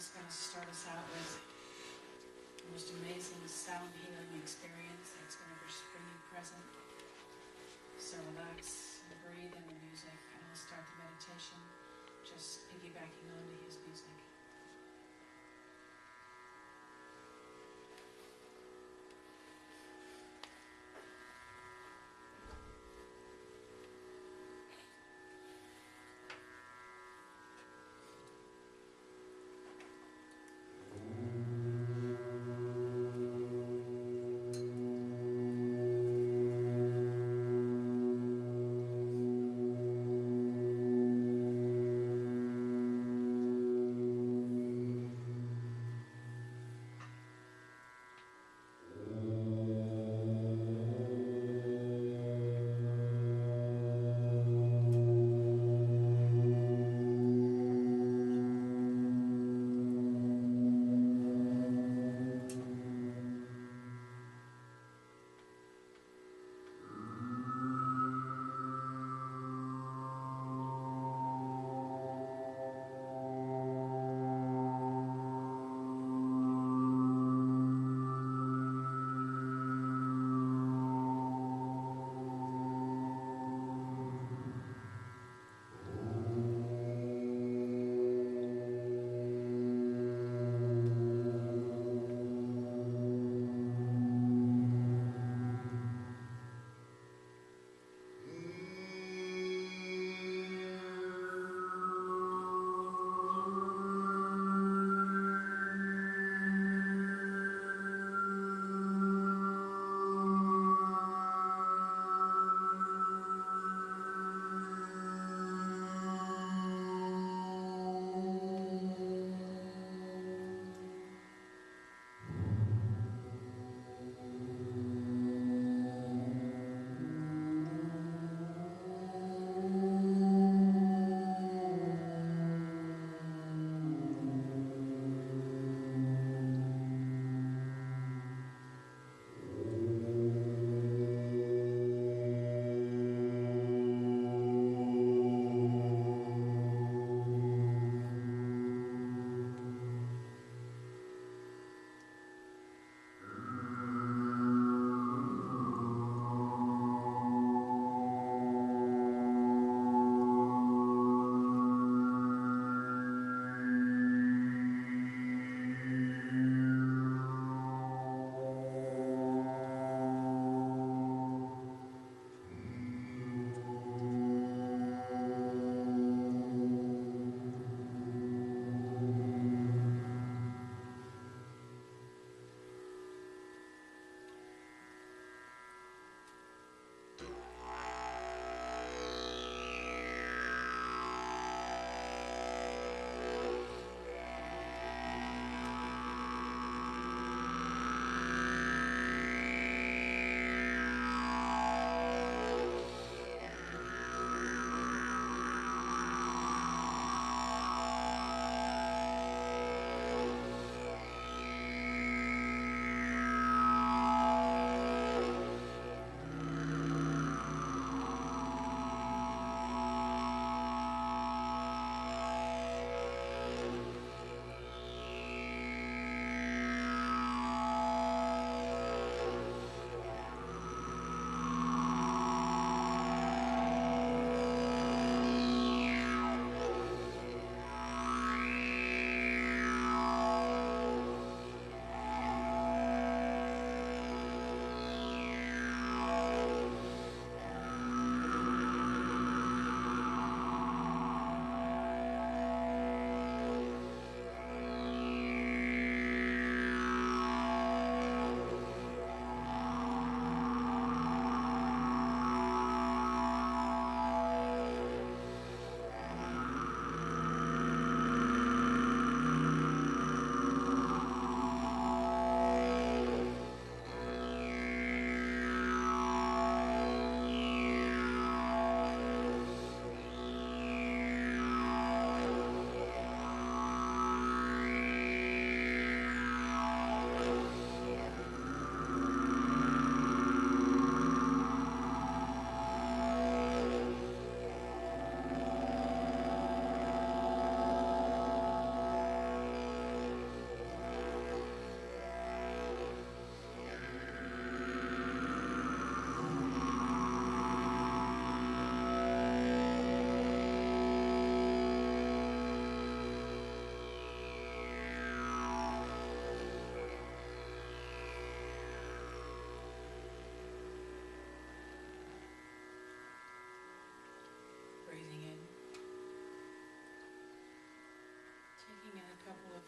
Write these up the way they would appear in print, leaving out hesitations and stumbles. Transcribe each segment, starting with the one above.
just going to start us out with the most amazing sound healing experience that's going to bring you present. So relax and breathe in the music, and I'll start the meditation just piggybacking onto his music.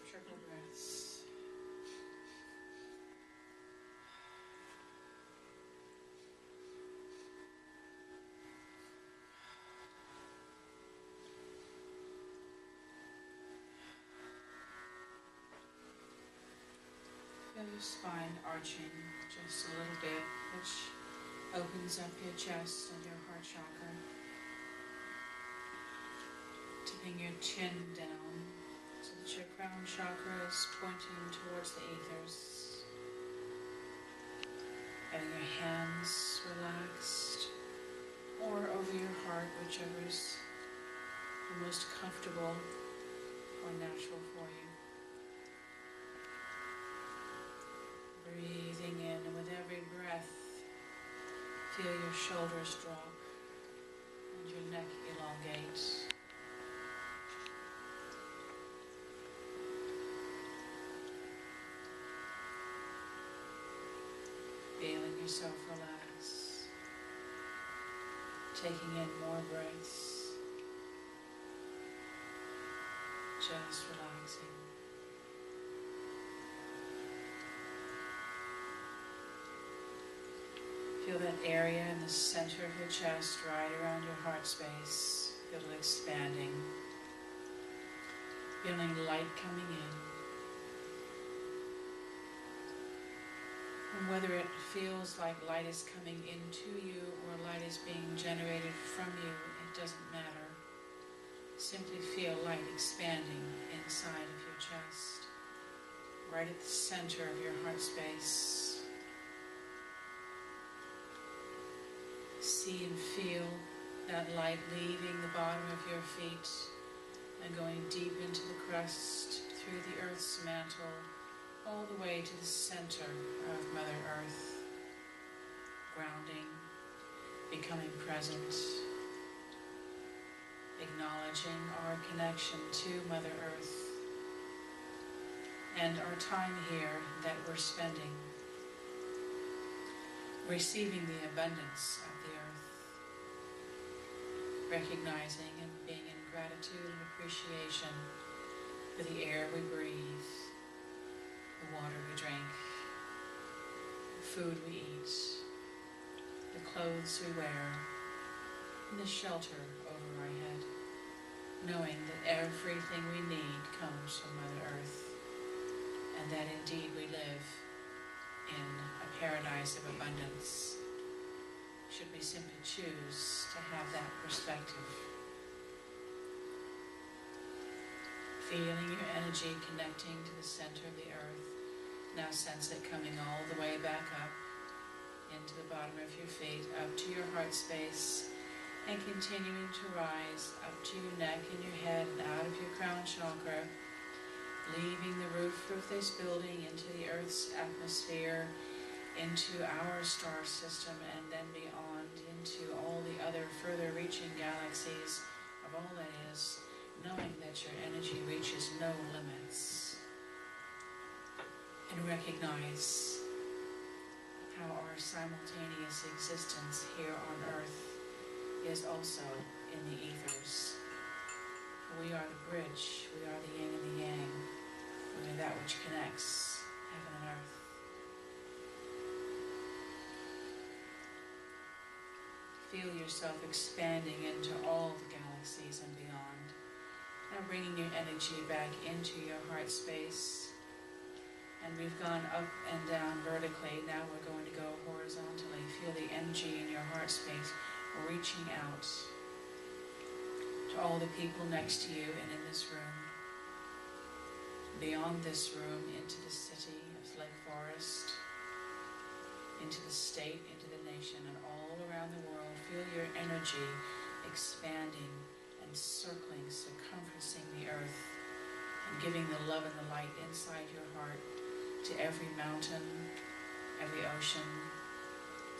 Triple breaths. Feel your spine arching just a little bit, which opens up your chest and your heart chakra. Tipping your chin down so that your crown chakra is pointing towards the ethers. Having your hands relaxed or over your heart, whichever is the most comfortable or natural for you. Breathing in, and with every breath, feel your shoulders drop and your neck elongate. Feeling yourself relax, taking in more breaths, just relaxing. Feel that area in the center of your chest, right around your heart space. Feel it expanding. Feeling light coming in. And whether it feels like light is coming into you or light is being generated from you, it doesn't matter. Simply feel light expanding inside of your chest, right at the center of your heart space. See and feel that light leaving the bottom of your feet and going deep into the crust, through the earth's mantle, all the way to the center of Mother Earth, grounding, becoming present, acknowledging our connection to Mother Earth and our time here that we're spending, receiving the abundance of the earth, recognizing and being in gratitude and appreciation for the air we breathe, the water we drink, the food we eat, the clothes we wear, and the shelter over our head, knowing that everything we need comes from Mother Earth, and that indeed we live in a paradise of abundance, should we simply choose to have that perspective. Feeling your energy connecting to the center of the earth. Now sense it coming all the way back up into the bottom of your feet, up to your heart space, and continuing to rise up to your neck and your head and out of your crown chakra, leaving the roof of this building into the Earth's atmosphere, into our star system, and then beyond into all the other further reaching galaxies of all that is, knowing that your energy reaches no limits. And recognize how our simultaneous existence here on Earth is also in the ethers. We are the bridge, we are the yin and the yang, we are that which connects heaven and earth. Feel yourself expanding into all the galaxies and beyond. Now bringing your energy back into your heart space. And we've gone up and down vertically. Now we're going to go horizontally. Feel the energy in your heart space reaching out to all the people next to you and in this room. Beyond this room, into the city of Lake Forest, into the state, into the nation, and all around the world. Feel your energy expanding and circling, circumferencing the earth, and giving the love and the light inside your heart to every mountain, every ocean,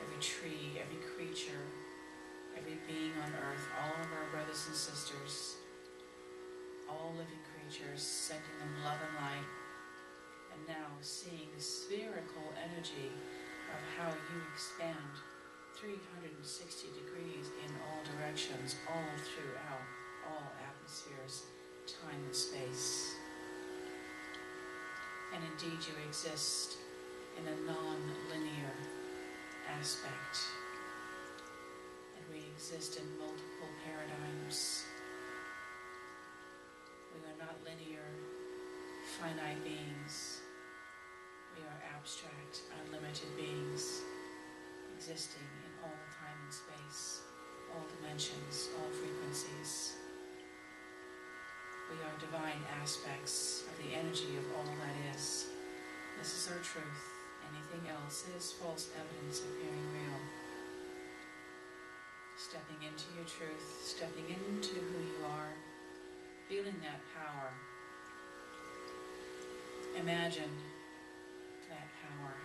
every tree, every creature, every being on earth, all of our brothers and sisters, all living creatures, sending them love and light. And now seeing the spherical energy of how you expand 360 degrees in all directions, all throughout all atmospheres, time and space. and indeed you exist in a non-linear aspect. And we exist in multiple paradigms. We are not linear, finite beings. We are abstract, unlimited beings, existing in all time and space, all dimensions, all frequencies. We are divine aspects of the energy of all that is. This is our truth. Anything else is false evidence appearing real. Stepping into your truth, stepping into who you are, feeling that power. Imagine that power.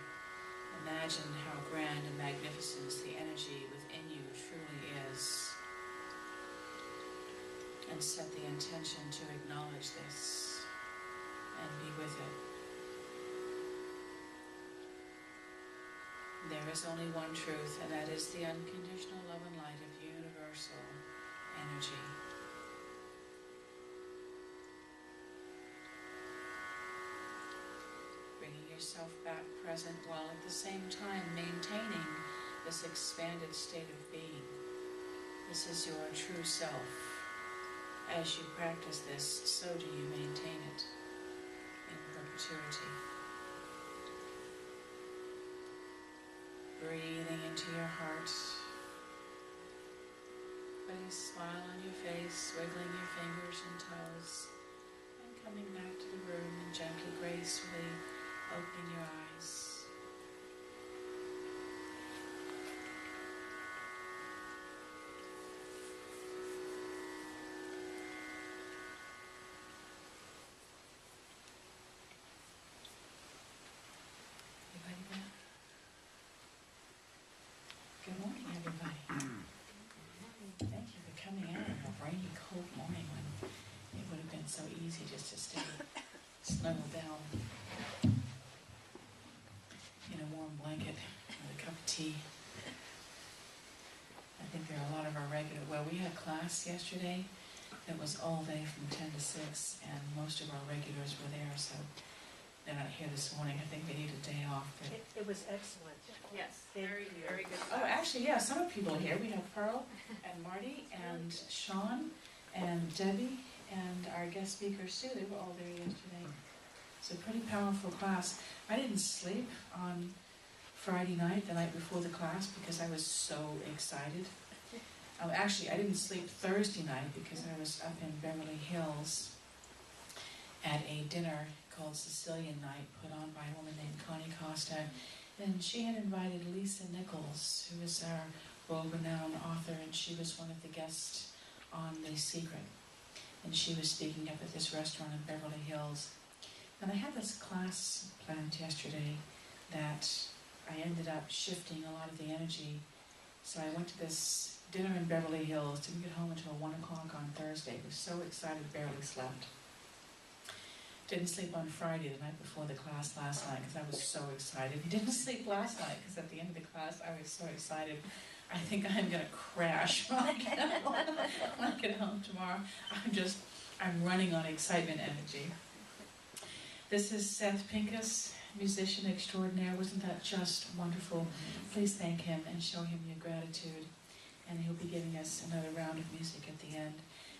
Imagine how grand and magnificent the energy within you truly is. And set the intention to acknowledge this and be with it. There is only one truth, and that is the unconditional love and light of universal energy. Bringing yourself back present while at the same time maintaining this expanded state of being. This is your true self. As you practice this, so do you maintain it in perpetuity. Breathing into your heart, putting a smile on your face, wiggling your fingers and toes, and coming back to the room and gently, gracefully opening your eyes. Good morning, everybody. Thank you for coming out on a rainy, cold morning when it would have been so easy just to stay snuggled down in a warm blanket with a cup of tea. I think there are a lot of our we had class yesterday that was all day from 10 to 6, and most of our regulars were there, so they're not here this morning. I think they need a day off. But It was excellent. Yes, Thank very, you. very good. oh, actually, yeah, some of the people are here. We have Pearl and Marty and Sean and Debbie and our guest speaker Sue. They were all there yesterday. It's a pretty powerful class. I didn't sleep on Friday night, the night before the class, because I was so excited. Actually, I didn't sleep Thursday night because I was up in Beverly Hills at a dinner called Sicilian Night, put on by a woman named Connie Costa. And she had invited Lisa Nichols, who is our world-renowned author, and she was one of the guests on The Secret. And she was speaking up at this restaurant in Beverly Hills. And I had this class planned yesterday that I ended up shifting a lot of the energy. So I went to this dinner in Beverly Hills, didn't get home until 1 o'clock on Thursday. Was so excited, barely slept. Didn't sleep on Friday, the night before the class last night, because I was so excited. Didn't sleep last night, because at the end of the class, I was so excited. I think I'm going to crash when I get home tomorrow. I'm running on excitement energy. This is Seth Pincus, musician extraordinaire. Wasn't that just wonderful? Please thank him and show him your gratitude. And he'll be giving us another round of music at the end.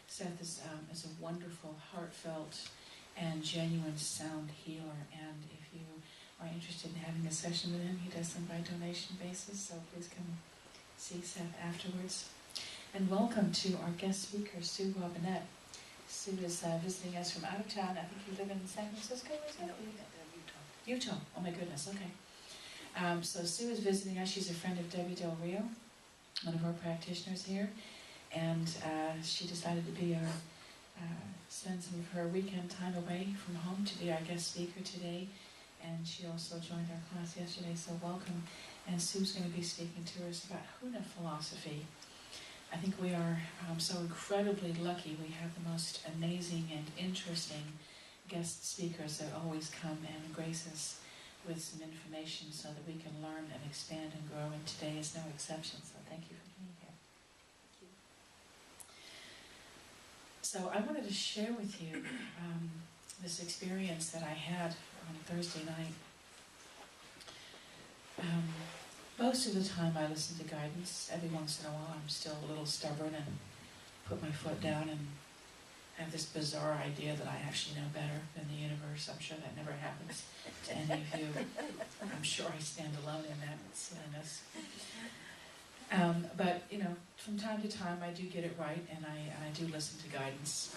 Seth is a wonderful, heartfelt, and genuine sound healer. And if you are interested in having a session with him, he does them by donation basis, so please come see Seth afterwards. And welcome to our guest speaker, Sue Robinette. Sue is visiting us from out of town. I think you live in San Francisco, is it? No, Utah. Utah. Oh my goodness, okay. So Sue is visiting us. She's a friend of Debbie Del Rio, one of our practitioners here. And she decided to be spend some of her weekend time away from home to be our guest speaker today. And she also joined our class yesterday, so welcome. And Sue's going to be speaking to us about Huna philosophy. I think we are so incredibly lucky. We have the most amazing and interesting guest speakers that always come and grace us with some information so that we can learn and expand and grow, and today is no exception, so thank you for being here. Thank you. So I wanted to share with you this experience that I had on Thursday night. Most of the time I listen to guidance. Every once in a while I'm still a little stubborn and put my foot down and have this bizarre idea that I actually know better than the universe. I'm sure that never happens to any of you. I'm sure I stand alone in that silliness. But, you know, from time to time I do get it right, and I do listen to guidance.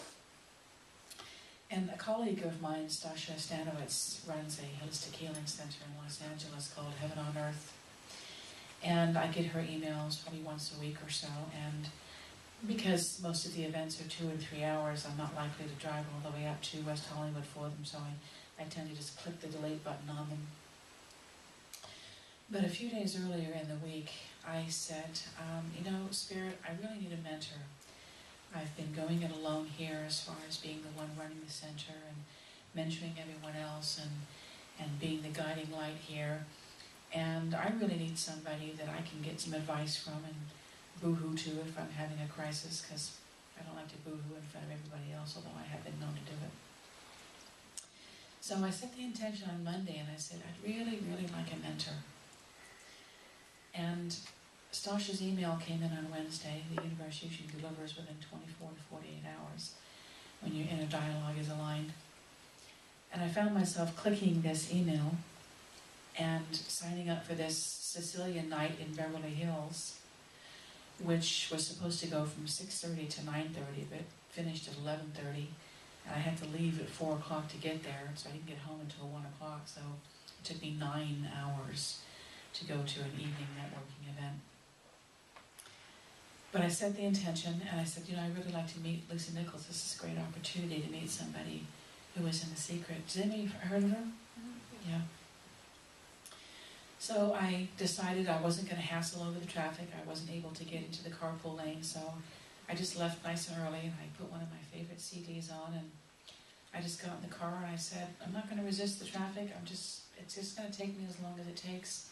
And a colleague of mine, Stasha Stanowitz, runs a holistic healing center in Los Angeles called Heaven on Earth. And I get her emails probably once a week or so, and because most of the events are 2 and 3 hours, I'm not likely to drive all the way up to West Hollywood for them, so I tend to just click the delete button on them. But a few days earlier in the week, I said, you know, Spirit, I really need a mentor. I've been going it alone here as far as being the one running the center and mentoring everyone else and being the guiding light here. And I really need somebody that I can get some advice from and boo-hoo to if I'm having a crisis, because I don't like to boo-hoo in front of everybody else, although I have been known to do it. So I set the intention on Monday, and I said, I'd really, really like a mentor. And Stasha's email came in on Wednesday. The universe usually delivers within 24 to 48 hours when your inner dialogue is aligned. And I found myself clicking this email and signing up for this Sicilian night in Beverly Hills, which was supposed to go from 6:30 to 9:30, but finished at 11:30. And I had to leave at 4 o'clock to get there, so I didn't get home until 1 o'clock. So it took me 9 hours to go to an evening networking event. But I set the intention, and I said, you know, I'd really like to meet Lucy Nichols. This is a great opportunity to meet somebody who is in the secret. Has anybody heard of her? Yeah. So I decided I wasn't going to hassle over the traffic. I wasn't able to get into the carpool lane, so I just left nice and early, and I put one of my favorite CDs on, and I just got in the car, and I said, I'm not going to resist the traffic. It's just going to take me as long as it takes.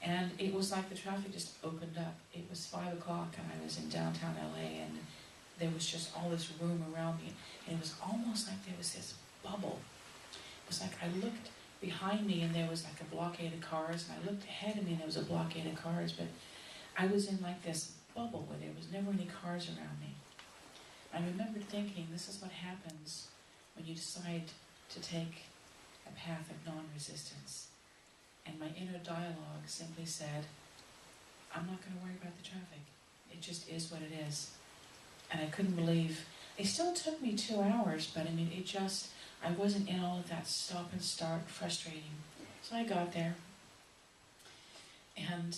And it was like the traffic just opened up. It was 5 o'clock, and I was in downtown LA, and there was just all this room around me, and it was almost like there was this bubble. It was like I looked behind me, and there was like a blockade of cars, and I looked ahead of me, and there was a blockade of cars, but I was in like this bubble where there was never any cars around me. I remember thinking, this is what happens when you decide to take a path of non-resistance. And my inner dialogue simply said, I'm not going to worry about the traffic. It just is what it is. And I couldn't believe, it still took me 2 hours, but I mean, I wasn't in all of that stop and start frustrating. So I got there, and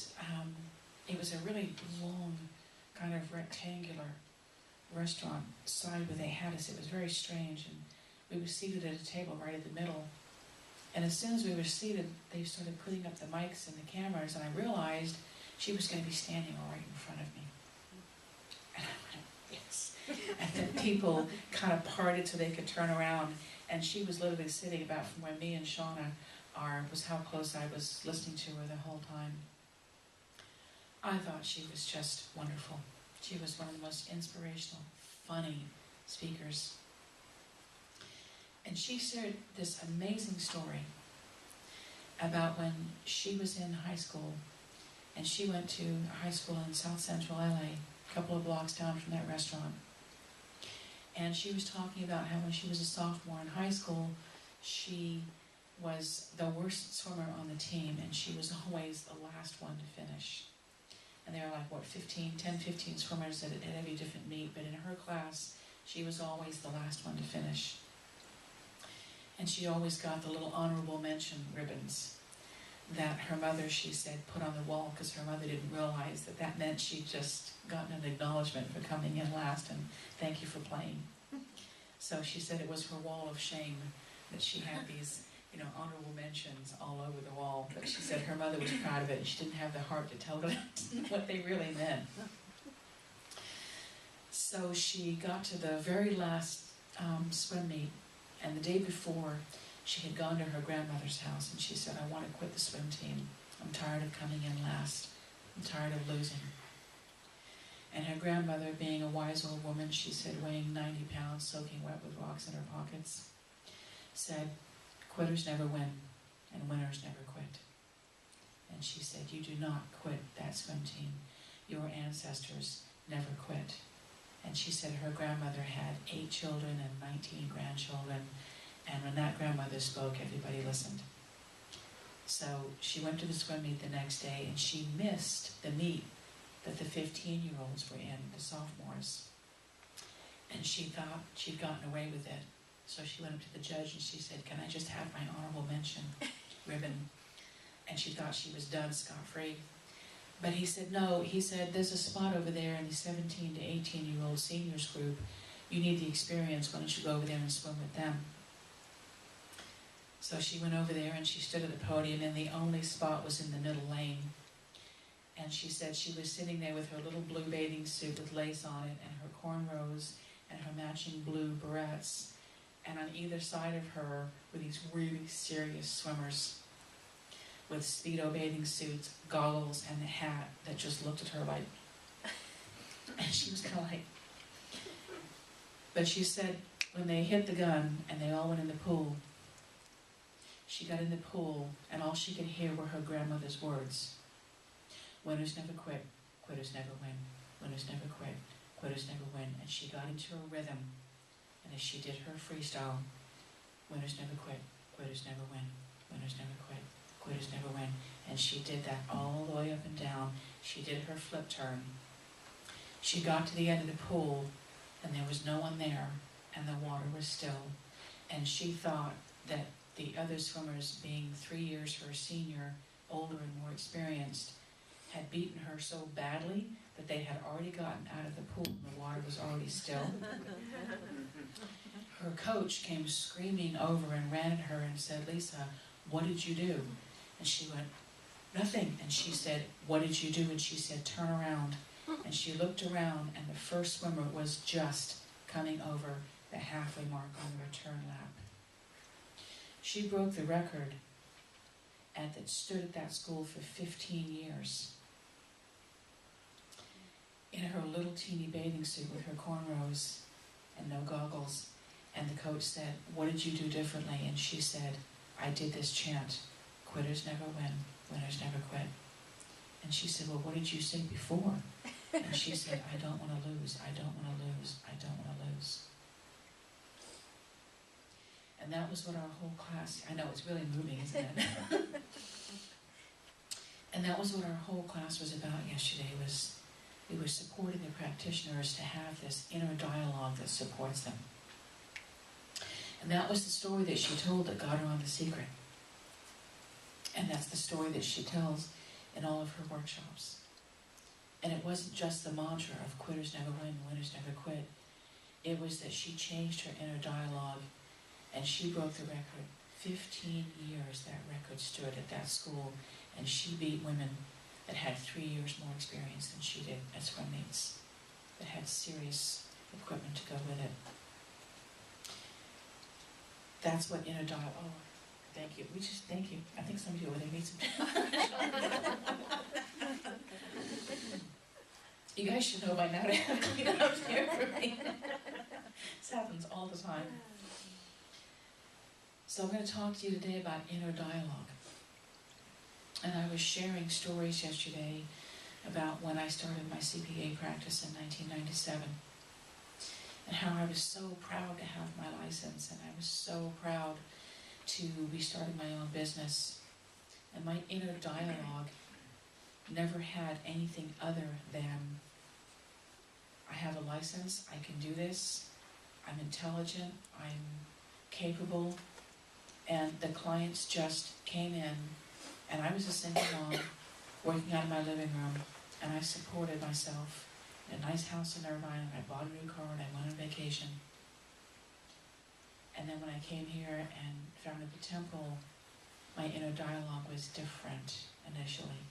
it was a really long, kind of rectangular restaurant side where they had us. It was very strange, and we were seated at a table right at the middle. And as soon as we were seated, they started putting up the mics and the cameras, and I realized she was going to be standing right in front of me. And I went, yes. And then people kind of parted so they could turn around, and she was literally sitting about from where me and Shauna are, was how close I was listening to her the whole time. I thought she was just wonderful. She was one of the most inspirational, funny speakers. And she shared this amazing story about when she was in high school, and she went to high school in South Central LA, a couple of blocks down from that restaurant. And she was talking about how when she was a sophomore in high school, she was the worst swimmer on the team, and she was always the last one to finish. And there were like, 10, 15 swimmers at every different meet, but in her class, she was always the last one to finish. And she always got the little honorable mention ribbons that her mother, she said, put on the wall, because her mother didn't realize that that meant she'd just gotten an acknowledgement for coming in last, and thank you for playing. So she said it was her wall of shame that she had these, honorable mentions all over the wall. But she said her mother was proud of it, and she didn't have the heart to tell them what they really meant. So she got to the very last swim meet, and the day before, she had gone to her grandmother's house, and she said, I want to quit the swim team. I'm tired of coming in last. I'm tired of losing. And her grandmother, being a wise old woman, she said, weighing 90 pounds, soaking wet with rocks in her pockets, said, quitters never win, and winners never quit. And she said, you do not quit that swim team. Your ancestors never quit. And she said her grandmother had 8 children and 19 grandchildren, and when that grandmother spoke, everybody listened. So she went to the swim meet the next day, and she missed the meet that the 15-year-olds were in, the sophomores. And she thought she'd gotten away with it. So she went up to the judge and she said, can I just have my honorable mention ribbon? And she thought she was done scot-free. But he said, no, he said, there's a spot over there in the 17 to 18-year-old seniors group. You need the experience. Why don't you go over there and swim with them? So she went over there and she stood at the podium, and the only spot was in the middle lane. And she said she was sitting there with her little blue bathing suit with lace on it, and her cornrows, and her matching blue barrettes. And on either side of her were these really serious swimmers with Speedo bathing suits, goggles, and a hat that just looked at her like, and she was kind of like, but she said when they hit the gun and they all went in the pool, she got in the pool and all she could hear were her grandmother's words. Winners never quit, quitters never win. Winners never quit, quitters never win. And she got into a rhythm, and as she did her freestyle, winners never quit, quitters never win. Winners never quit, quitters never win. And she did that all the way up and down. She did her flip turn. She got to the end of the pool, and there was no one there, and the water was still. And she thought that the other swimmers, being 3 years her senior, older and more experienced, had beaten her so badly that they had already gotten out of the pool and the water was already still. Her coach came screaming over and ran at her and said, Lisa, what did you do? And she went, nothing. And she said, what did you do? And she said, turn around. And she looked around, and the first swimmer was just coming over the halfway mark on the return lap. She broke the record and that stood at that school for 15 years. In her little teeny bathing suit with her cornrows and no goggles. And the coach said, what did you do differently? And she said, I did this chant, quitters never win, winners never quit. And she said, well, what did you say before? And she said, I don't want to lose, I don't want to lose, I don't want to lose. And that was what our whole class, I know it's really moving, isn't it? And that was what our whole class was about yesterday, was we were supporting the practitioners to have this inner dialogue that supports them. And that was the story that she told that got her on The Secret. And that's the story that she tells in all of her workshops. And it wasn't just the mantra of quitters never win, winners never quit. It was that she changed her inner dialogue, and she broke the record. 15 years that record stood at that school, and she beat women that had 3 years more experience than she did at swim meets, that had serious equipment to go with it. That's what inner dialogue, oh, thank you. Thank you. I think somebody over there needs some. You guys should know by now to have clean up here for me. This happens all the time. So I'm going to talk to you today about inner dialogue. And I was sharing stories yesterday about when I started my CPA practice in 1997. And how I was so proud to have my license, and I was so proud to be starting my own business. And my inner dialogue never had anything other than, I have a license, I can do this, I'm intelligent, I'm capable, and the clients just came in, and I was a single mom working out of my living room, and I supported myself in a nice house in Irvine, and I bought a new car, and I went on vacation. And then when I came here and founded the temple, my inner dialogue was different initially.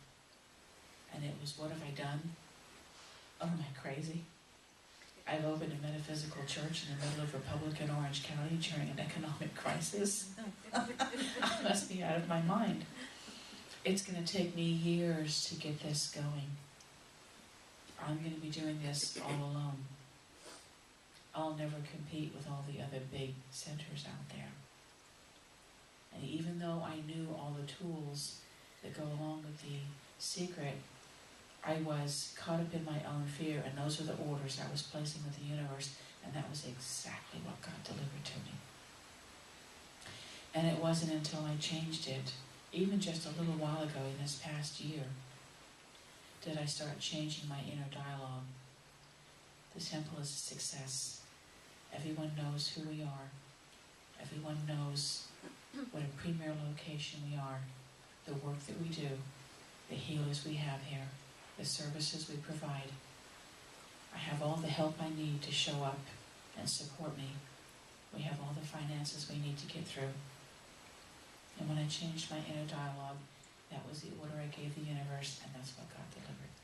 And it was, what have I done? Oh, am I crazy? I've opened a metaphysical church in the middle of Republican Orange County during an economic crisis. I must be out of my mind. It's going to take me years to get this going. I'm going to be doing this all alone. I'll never compete with all the other big centers out there. knew all the tools that go along with the secret, I was caught up in my own fear, and those were the orders I was placing with the universe, and that was exactly what got delivered to me. And it wasn't until I changed it, even just a little while ago in this past year, did I start changing my inner dialogue. The temple is a success. Everyone knows who we are. Everyone knows what a premier location we are, the work that we do, the healers we have here, the services we provide. I have all the help I need to show up and support me. We have all the finances we need to get through. And when I changed my inner dialogue, that was the order I gave the universe, and that's what got delivered.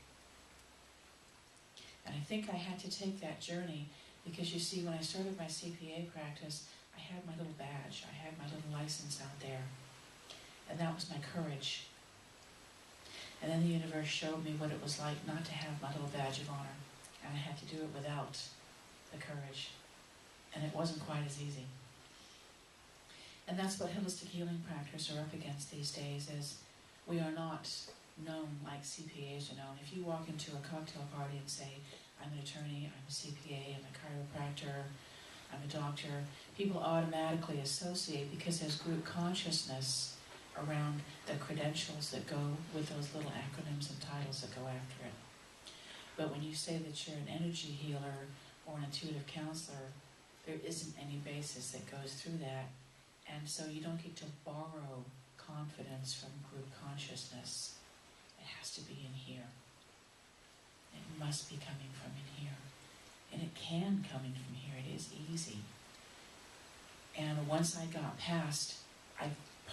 And I think I had to take that journey because, you see, when I started my CPA practice, I had my little badge, I had my little license out there, and that was my courage. And then the universe showed me what it was like not to have my little badge of honor, and I had to do it without the courage, and it wasn't quite as easy. And that's what holistic healing practitioners are up against these days, is we are not known like CPAs are known. If you walk into a cocktail party and say, I'm an attorney, I'm a CPA, I'm a chiropractor, I'm a doctor, people automatically associate, because there's group consciousness around the credentials that go with those little acronyms and titles that go after it. But when you say that you're an energy healer or an intuitive counselor, there isn't any basis that goes through that. And so you don't get to borrow confidence from group consciousness. It has to be in here. It must be coming from in here. And it can come in from here. It is easy. And once I got past, I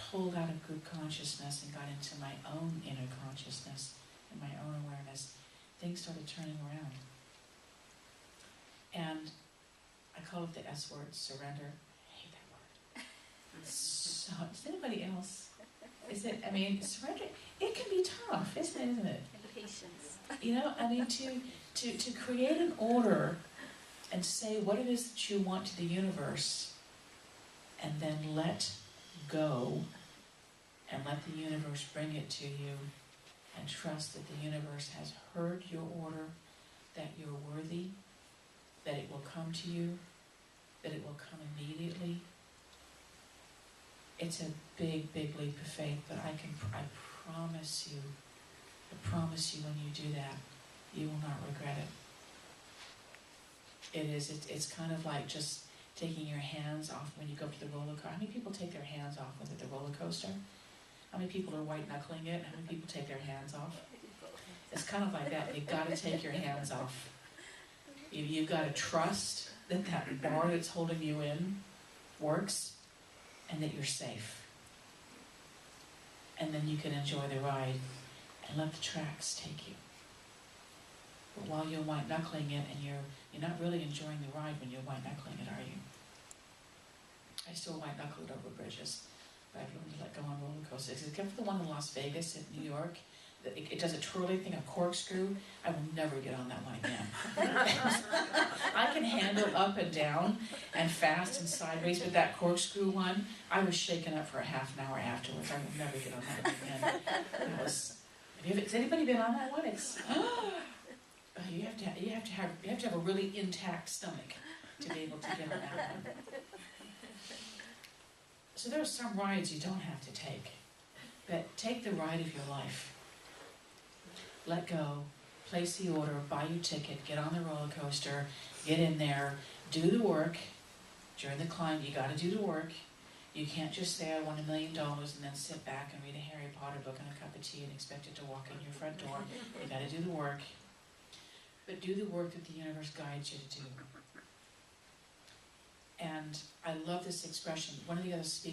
pulled out of group consciousness and got into my own inner consciousness and my own awareness. Things started turning around. And I call it the S word, surrender. I hate that word. So, does anybody else? Is it, I mean, surrender, it can be tough, isn't it? And patience. You know, I mean, to create an order and say what it is that you want to the universe, and then let go and let the universe bring it to you, and trust that the universe has heard your order, that you're worthy, that it will come to you, that it will come immediately. It's a big, big leap of faith, but I promise you when you do that, you will not regret it. It's kind of like just taking your hands off when you go to the roller coaster. How many people take their hands off when they're at the roller coaster? How many people are white knuckling it? How many people take their hands off? It's kind of like that. You've got to take your hands off. You've got to trust that that bar that's holding you in works, and that you're safe. And then you can enjoy the ride and let the tracks take you. But while you're white knuckling it, and you're not really enjoying the ride when you're white knuckling it, are you? I still white knuckle it over bridges, but I've learned to let go on roller coasters. Except for the one in Las Vegas in New York. It does a twirly thing, a corkscrew. I will never get on that one again. I can handle up and down and fast and sideways, but that corkscrew one, I was shaken up for a half an hour afterwards. I will never get on that one again. Has anybody been on that one? It's you have to have a really intact stomach to be able to get on that one. So there are some rides you don't have to take, but take the ride of your life. Let go, place the order, buy your ticket, get on the roller coaster, get in there, do the work. During the climb, you got to do the work. You can't just say, I want $1 million, and then sit back and read a Harry Potter book and a cup of tea and expect it to walk in your front door. You got to do the work. But do the work that the universe guides you to do. And I love this expression. One of the other speakers